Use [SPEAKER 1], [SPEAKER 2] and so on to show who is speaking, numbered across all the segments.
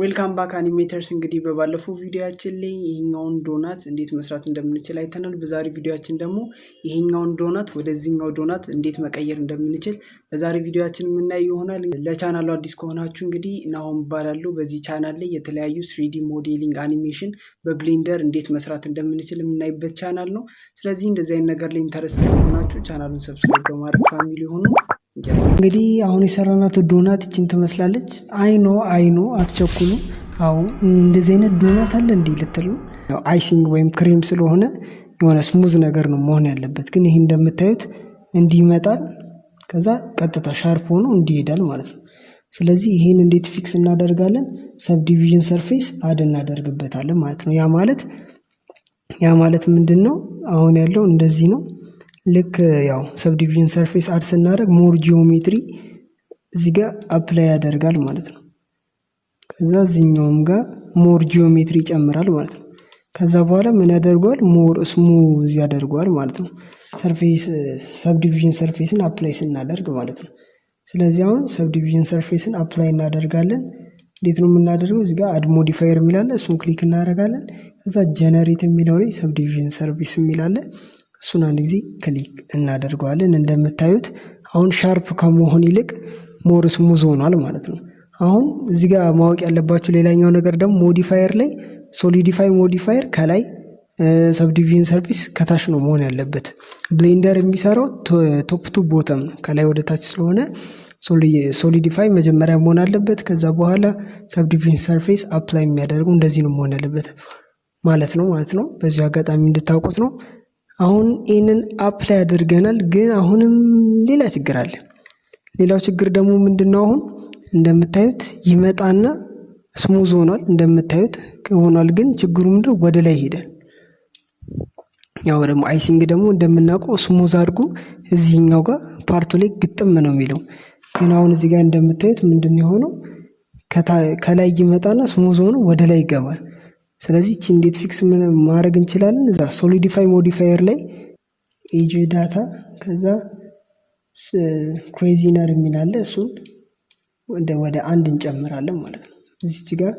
[SPEAKER 1] ዌልካም ባክ አኒሜተርስ። እንግዲህ በባለፈው ቪዲዮአችን ላይ ይሄኛውን ዶናት እንዴት መስራት እንደምንችል አይተናል። በዛሬ ቪዲዮአችን ደግሞ ይሄኛውን ዶናት ወደዚህኛው ዶናት እንዴት መቀየር እንደምንችል በዛሬ ቪዲዮአችን የምናይ ይሆናል። ለቻናሉ አዲስ ከሆናችሁ እንግዲህ ናሆም እባላለሁ። በዚህ ቻናል ላይ የተለያዩ 3D ሞዴሊንግ አኒሜሽን በብሌንደር እንዴት መስራት እንደምንችል የምናይበት ቻናል ነው። ስለዚህ እንደዚህ አይነት ነገር ላይ ኢንተረስተድ ከሆናችሁ ቻናሉን ሰብስክራይብ በማድረግ ፋሚሊ ሆኑ። እንግዲህ አሁን የሰራናት ዶናት እቺን ትመስላለች። አይኖ አትቸኩሉ። አሁን እንደዚህ አይነት ዶናት አለ እንዴ ልትሉ፣ አይሲንግ ወይም ክሬም ስለሆነ የሆነ ስሙዝ ነገር ነው መሆን ያለበት። ግን ይሄ እንደምታዩት እንዲህ ይመጣል፣ ከዛ ቀጥታ ሻርፕ ሆኖ እንዲህ ይሄዳል ማለት ነው። ስለዚህ ይሄን እንዴት ፊክስ እናደርጋለን? ሰብዲቪዥን ሰርፌስ አድ እናደርግበታለን ማለት ነው። ያ ማለት ምንድነው? አሁን ያለው እንደዚህ ነው። ልክ ያው ሰብዲቪዥን ሰርፌስ አድ ስናደርግ ሞር ጂኦሜትሪ እዚህ ጋር አፕላይ ያደርጋል ማለት ነው። ከዛ እዚህኛውም ጋር ሞር ጂኦሜትሪ ይጨምራል ማለት ነው። ከዛ በኋላ ምን ያደርገዋል? ሞር ስሙዝ ያደርገዋል ማለት ነው። ሰብዲቪዥን ሰርፌስን አፕላይ ስናደርግ ማለት ነው። ስለዚህ አሁን ሰብዲቪዥን ሰርፌስን አፕላይ እናደርጋለን። እንዴት ነው የምናደርገው? እዚህ ጋር አድ ሞዲፋየር የሚላለ እሱን ክሊክ እናደርጋለን። ከዛ ጀነሬት የሚለው ላይ ሰብዲቪዥን ሰርፌስ የሚላለ እሱን አንድ ጊዜ ክሊክ እናደርገዋለን። እንደምታዩት አሁን ሻርፕ ከመሆን ይልቅ ሞር ስሙዝ ሆኗል ማለት ነው። አሁን እዚህ ጋር ማወቅ ያለባችሁ ሌላኛው ነገር ደግሞ ሞዲፋየር ላይ ሶሊዲፋይ ሞዲፋየር ከላይ ሰብዲቪዥን ሰርፌስ ከታች ነው መሆን ያለበት። ብሌንደር የሚሰራው ቶፕ ቱ ቦተም ነው፣ ከላይ ወደ ታች ስለሆነ ሶሊዲፋይ መጀመሪያ መሆን አለበት። ከዛ በኋላ ሰብዲቪዥን ሰርፌስ አፕላይ የሚያደርገው እንደዚህ ነው መሆን ያለበት ማለት ነው። በዚህ አጋጣሚ እንድታውቁት ነው። አሁን ይህንን አፕላይ አድርገናል፣ ግን አሁንም ሌላ ችግር አለ። ሌላው ችግር ደግሞ ምንድነው? አሁን እንደምታዩት ይመጣና ስሙዝ ሆኗል፣ እንደምታዩት ሆኗል። ግን ችግሩ ምንድነው? ወደ ላይ ይሄዳል። ያው ደግሞ አይሲንግ ደግሞ እንደምናውቀው ስሙዝ አድርጎ እዚህኛው ጋር ፓርቱ ላይ ግጥም ነው የሚለው። ግን አሁን እዚህ ጋር እንደምታዩት ምንድነው የሆነው? ከላይ ይመጣና ስሙዝ ሆኖ ወደ ላይ ይገባል። ስለዚህ እቺ እንዴት ፊክስ ማድረግ እንችላለን? እዛ ሶሊዲፋይ ሞዲፋየር ላይ ኤጅ ዳታ ከዛ ክሬዚነር የሚላለ እሱን ወደ አንድ እንጨምራለን ማለት ነው። እዚች ጋር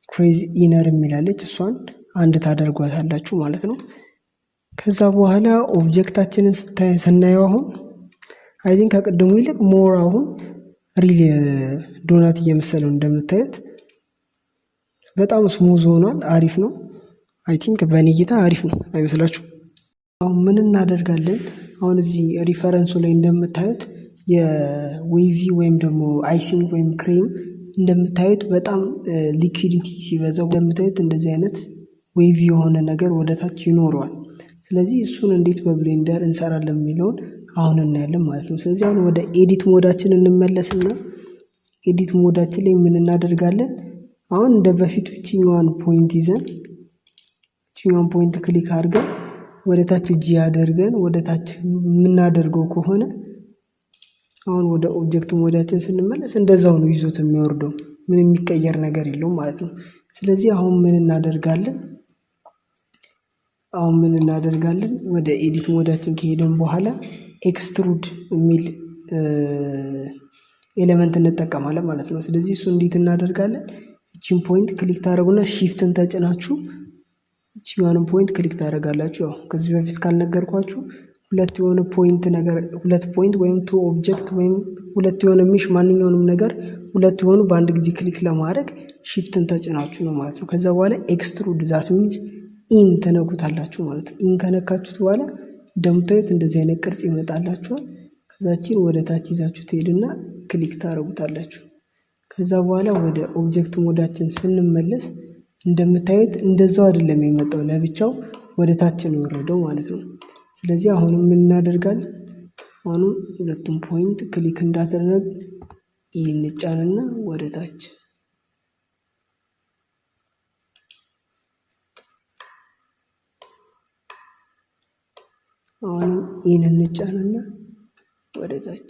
[SPEAKER 1] ክሬዚ ኢነር የሚላለች እሷን አንድ ታደርጓታላችሁ ማለት ነው። ከዛ በኋላ ኦብጀክታችንን ስናየው አሁን አይ ቲንክ ከቅድሙ ይልቅ ሞር አሁን ሪል ዶናት እየመሰለው እንደምታዩት በጣም ስሙዝ ሆኗል። አሪፍ ነው። አይ ቲንክ በእኔ እይታ አሪፍ ነው አይመስላችሁ? አሁን ምን እናደርጋለን? አሁን እዚህ ሪፈረንሱ ላይ እንደምታዩት የዌቪ ወይም ደግሞ አይሲንግ ወይም ክሬም እንደምታዩት በጣም ሊኩዊዲቲ ሲበዛው እንደምታዩት እንደዚህ አይነት ዌቪ የሆነ ነገር ወደታች ይኖረዋል። ስለዚህ እሱን እንዴት በብሌንደር እንሰራለን የሚለውን አሁን እናያለን ማለት ነው። ስለዚህ አሁን ወደ ኤዲት ሞዳችን እንመለስና ኤዲት ሞዳችን ላይ ምን እናደርጋለን? አሁን እንደ በፊቱ እቺኛዋን ፖይንት ይዘን እቺኛዋን ፖይንት ክሊክ አድርገን ወደ ታች እጂ አድርገን ወደ ታች የምናደርገው ከሆነ አሁን ወደ ኦብጀክት ሞዳችን ስንመለስ እንደዛው ነው ይዞት የሚወርደው፣ ምን የሚቀየር ነገር የለውም ማለት ነው። ስለዚህ አሁን ምን እናደርጋለን? ወደ ኤዲት ሞዳችን ከሄደን በኋላ ኤክስትሩድ የሚል ኤሌመንት እንጠቀማለን ማለት ነው። ስለዚህ እሱ እንዴት እናደርጋለን? እቺን ፖይንት ክሊክ ታደርጉና ሺፍትን ተጭናችሁ እቺዋንም ፖይንት ክሊክ ታደርጋላችሁ። ያው ከዚህ በፊት ካልነገርኳችሁ ሁለት ፖይንት ወይም ቱ ኦብጀክት ወይም ሁለት የሆነ ሚሽ ማንኛውንም ነገር ሁለት የሆኑ በአንድ ጊዜ ክሊክ ለማድረግ ሺፍትን ተጭናችሁ ነው ማለት ነው። ከዛ በኋላ ኤክስትሩድ ዛት ሚንስ ኢን ተነኩታላችሁ ማለት ነው። ኢን ከነካችሁት በኋላ እንደምታዩት እንደዚህ አይነት ቅርጽ ይመጣላችኋል። ከዛችን ወደ ታች ይዛችሁ ትሄዱና ክሊክ ታደርጉታላችሁ። ከዛ በኋላ ወደ ኦብጀክት ሞዳችን ስንመለስ እንደምታዩት እንደዛው አይደለም የመጣው፣ ለብቻው ወደ ታች ነው የወረደው ማለት ነው። ስለዚህ አሁንም ምን እናደርጋለን? አሁንም ሁለቱም ፖይንት ክሊክ እንዳደረግ ይህን እንጫንና ወደ ታች አሁንም ይህን እንጫንና ወደ ታች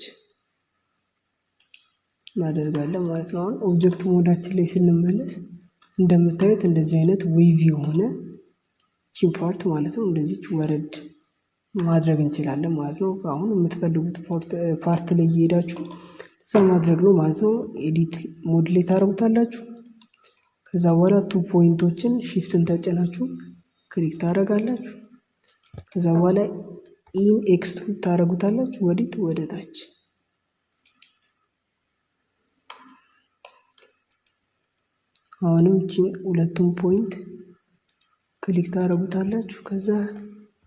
[SPEAKER 1] እናደርጋለን ማለት ነው። አሁን ኦብጀክት ሞዳችን ላይ ስንመለስ እንደምታዩት እንደዚህ አይነት ዌቭ የሆነ ቺን ፓርት ማለት ነው እንደዚህ ወረድ ማድረግ እንችላለን ማለት ነው። አሁን የምትፈልጉት ፓርት ላይ እየሄዳችሁ እዛ ማድረግ ነው ማለት ነው። ኤዲት ሞድ ላይ ታደርጉታላችሁ። ከዛ በኋላ 2 ፖይንቶችን ሺፍትን ተጭናችሁ ክሊክ ታደርጋላችሁ። ከዛ በኋላ ኢን ኤክስትሩድ ታደርጉታላችሁ ወዲት ወደ ታች። አሁንም እቺን 2ቱን ፖይንት ክሊክ ታደርጉታላችሁ። ከዛ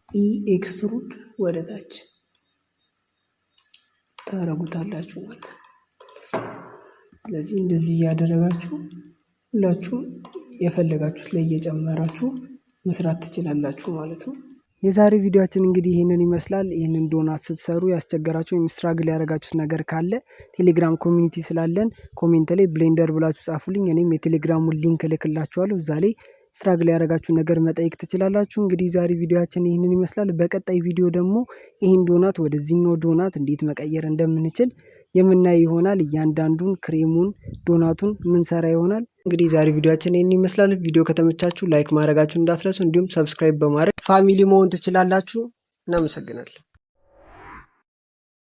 [SPEAKER 1] ኢ ኤክስትሩድ ወደ ታች ታደርጉታላችሁ ማለት ነው። ስለዚህ እንደዚህ እያደረጋችሁ ሁላችሁም የፈለጋችሁት ላይ እየጨመራችሁ መስራት ትችላላችሁ ማለት ነው። የዛሬ ቪዲዮአችን እንግዲህ ይህንን ይመስላል። ይህንን ዶናት ስትሰሩ ያስቸገራችሁ ወይም ስትራግል ያደረጋችሁት ነገር ካለ ቴሌግራም ኮሚኒቲ ስላለን ኮሜንት ላይ ብሌንደር ብላችሁ ጻፉልኝ። እኔም የቴሌግራሙን ሊንክ እልክላችኋለሁ። እዛ ላይ ስትራግል ያደረጋችሁ ነገር መጠየቅ ትችላላችሁ። እንግዲህ ዛሬ ቪዲዮአችን ይህንን ይመስላል። በቀጣይ ቪዲዮ ደግሞ ይህን ዶናት ወደዚህኛው ዶናት እንዴት መቀየር እንደምንችል የምናይ ይሆናል። እያንዳንዱን ክሬሙን ዶናቱን ምንሰራ ይሆናል። እንግዲህ ዛሬ ቪዲዮአችን ይህን ይመስላል። ቪዲዮ ከተመቻችሁ ላይክ ማድረጋችሁን እንዳትረሱ፣ እንዲሁም ሰብስክራይብ በማድረግ ፋሚሊ መሆን ትችላላችሁ። እናመሰግናለን።